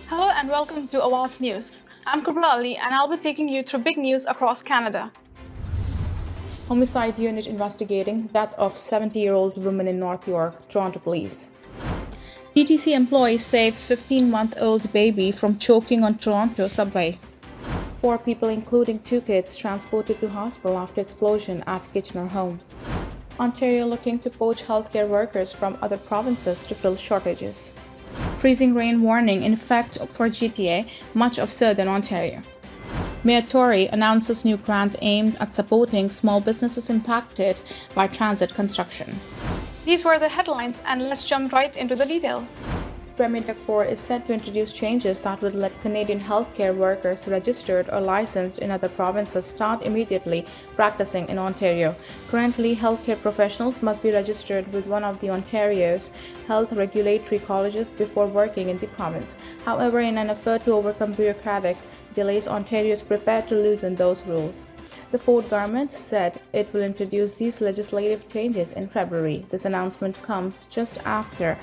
Hello and welcome to Awaz News. I'm Kubra Ali and I'll be taking you through big news across Canada. Homicide unit investigating death of 70-year-old woman in North York, Toronto police. TTC employee saves 15-month-old baby from choking on Toronto subway. 4 people, including 2 kids, transported to hospital after explosion at Kitchener home. Ontario looking to poach healthcare workers from other provinces to fill shortages. Freezing rain warning in effect for GTA, much of southern Ontario. Mayor Tory announces new grant aimed at supporting small businesses impacted by transit construction. These were the headlines and let's jump right into the details. Premier Duckford is set to introduce changes that would let Canadian healthcare workers registered or licensed in other provinces start immediately practicing in Ontario. Currently, healthcare professionals must be registered with one of the Ontario's health regulatory colleges before working in the province. However, in an effort to overcome bureaucratic delays, Ontario is prepared to loosen those rules. The Ford government said it will introduce these legislative changes in February. This announcement comes just after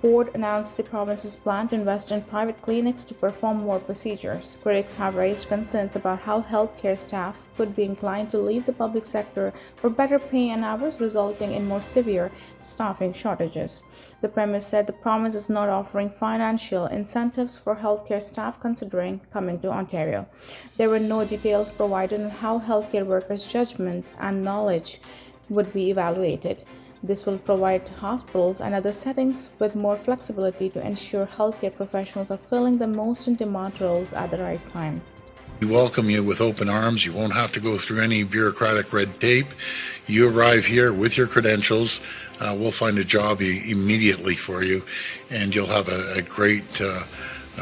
Ford announced the province's plan to invest in private clinics to perform more procedures. Critics have raised concerns about how healthcare staff could be inclined to leave the public sector for better pay and hours, resulting in more severe staffing shortages. The Premier said the province is not offering financial incentives for healthcare staff considering coming to Ontario. There were no details provided on how healthcare workers' judgment and knowledge would be evaluated. This will provide hospitals and other settings with more flexibility to ensure healthcare professionals are filling the most in demand roles at the right time. We welcome you with open arms. You won't have to go through any bureaucratic red tape. You arrive here with your credentials. We'll find a job immediately for you, and you'll have a great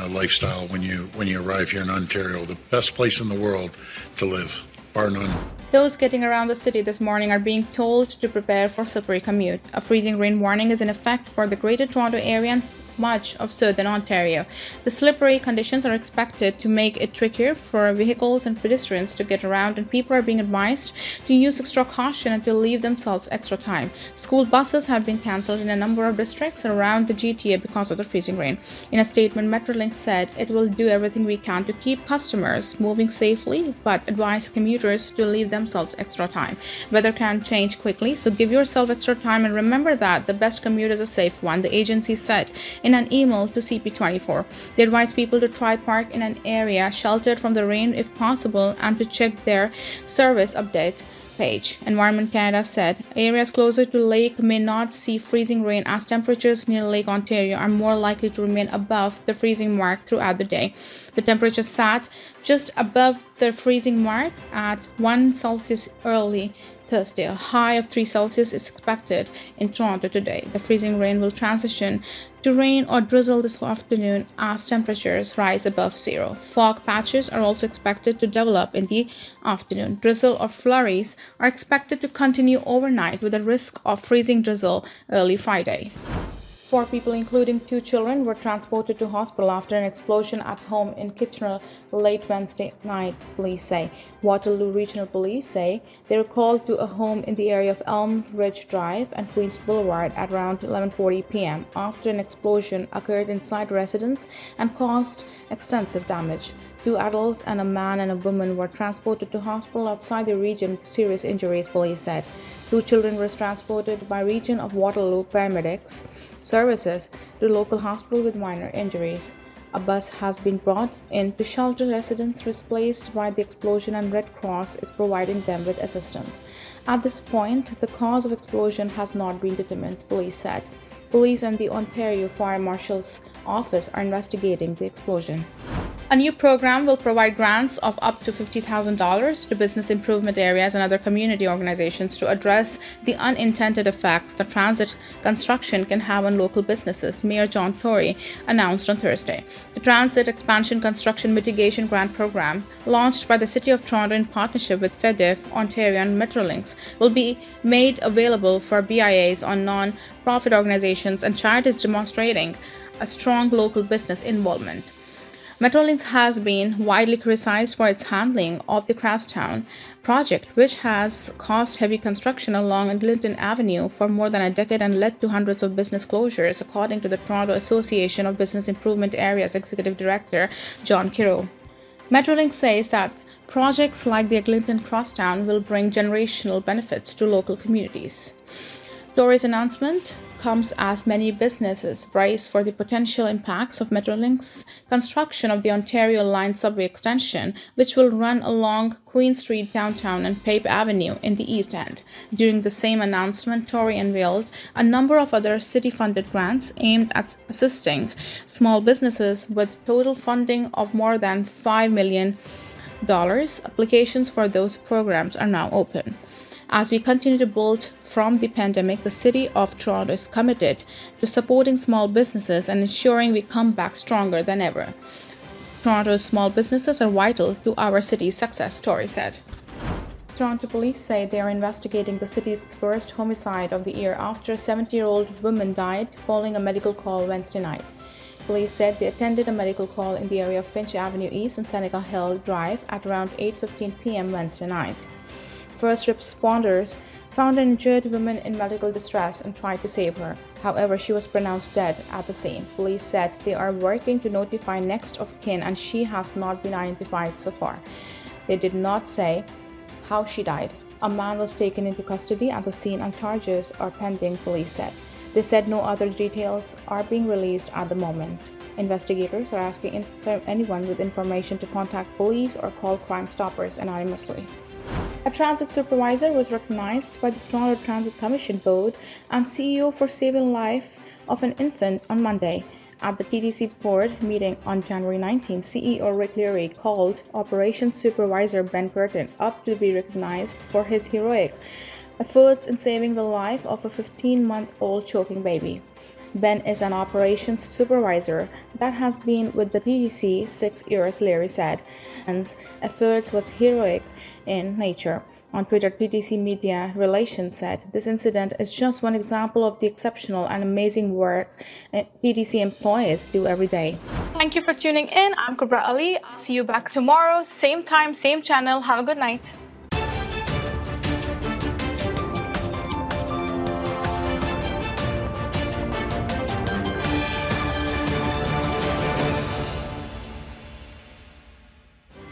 lifestyle when you arrive here in Ontario, the best place in the world to live, bar none. Those getting around the city this morning are being told to prepare for slippery commute. A freezing rain warning is in effect for the Greater Toronto Area and much of southern Ontario. The slippery conditions are expected to make it trickier for vehicles and pedestrians to get around, and people are being advised to use extra caution and to leave themselves extra time. School buses have been cancelled in a number of districts around the GTA because of the freezing rain. In a statement, Metrolink said it will do everything we can to keep customers moving safely, but advised commuters to leave themselves extra time. Weather can change quickly, so give yourself extra time and remember that the best commute is a safe one, the agency said in an email to CP24. They advise people to try park in an area sheltered from the rain if possible and to check their service update page. Environment Canada said areas closer to lake may not see freezing rain as temperatures near Lake Ontario are more likely to remain above the freezing mark throughout the day. The temperature sat just above the freezing mark at 1 Celsius early Thursday. A high of 3 Celsius is expected in Toronto today. The freezing rain will transition to rain or drizzle this afternoon as temperatures rise above zero. Fog patches are also expected to develop in the afternoon. Drizzle or flurries are expected to continue overnight with a risk of freezing drizzle early Friday. 4 people, including 2 children, were transported to hospital after an explosion at home in Kitchener late Wednesday night, police say. Waterloo Regional Police say they were called to a home in the area of Elm Ridge Drive and Queens Boulevard at around 11:40 p.m. after an explosion occurred inside a residence and caused extensive damage. 2 adults and a man and a woman were transported to hospital outside the region with serious injuries, police said. 2 children were transported by Region of Waterloo paramedics services to local hospital with minor injuries. A bus has been brought in to shelter residents displaced by the explosion, and Red Cross is providing them with assistance. At this point, the cause of explosion has not been determined, police said. Police and the Ontario Fire Marshal's office are investigating the explosion. A new program will provide grants of up to $50,000 to business improvement areas and other community organizations to address the unintended effects that transit construction can have on local businesses, Mayor John Tory announced on Thursday. The Transit Expansion Construction Mitigation Grant Program, launched by the City of Toronto in partnership with FEDIF, Ontario and Metrolinx, will be made available for BIAs on non-profit organizations and charities demonstrating a strong local business involvement. Metrolinx has been widely criticized for its handling of the Crosstown project, which has caused heavy construction along Eglinton Avenue for more than a decade and led to hundreds of business closures, according to the Toronto Association of Business Improvement Areas Executive Director John Kiro. Metrolinx says that projects like the Eglinton Crosstown will bring generational benefits to local communities. Tory's announcement comes as many businesses brace for the potential impacts of Metrolinx's construction of the Ontario Line subway extension, which will run along Queen Street downtown and Pape Avenue in the East End. During the same announcement, Tory unveiled a number of other city-funded grants aimed at assisting small businesses with total funding of more than $5 million. Applications for those programs are now open. As we continue to build from the pandemic, the City of Toronto is committed to supporting small businesses and ensuring we come back stronger than ever. Toronto's small businesses are vital to our city's success, Tory said. Toronto police say they are investigating the city's first homicide of the year after a 70-year-old woman died following a medical call Wednesday night. Police said they attended a medical call in the area of Finch Avenue East and Seneca Hill Drive at around 8:15 p.m. Wednesday night. First responders found an injured woman in medical distress and tried to save her. However, she was pronounced dead at the scene. Police said they are working to notify next of kin and she has not been identified so far. They did not say how she died. A man was taken into custody at the scene and charges are pending, police said. They said no other details are being released at the moment. Investigators are asking anyone with information to contact police or call Crime Stoppers anonymously. A transit supervisor was recognized by the Toronto Transit Commission Board and CEO for saving the life of an infant on Monday. At the TTC board meeting on January 19, CEO Rick Leary called Operations Supervisor Ben Curtin up to be recognized for his heroic efforts in saving the life of a 15-month-old choking baby. Ben is an operations supervisor that has been with the TTC 6 years, Leary said, and his efforts was heroic in nature. On Twitter, TTC Media Relations said, "This incident is just one example of the exceptional and amazing work TTC employees do every day." Thank you for tuning in. I'm Kubra Ali. I'll see you back tomorrow, same time, same channel. Have a good night.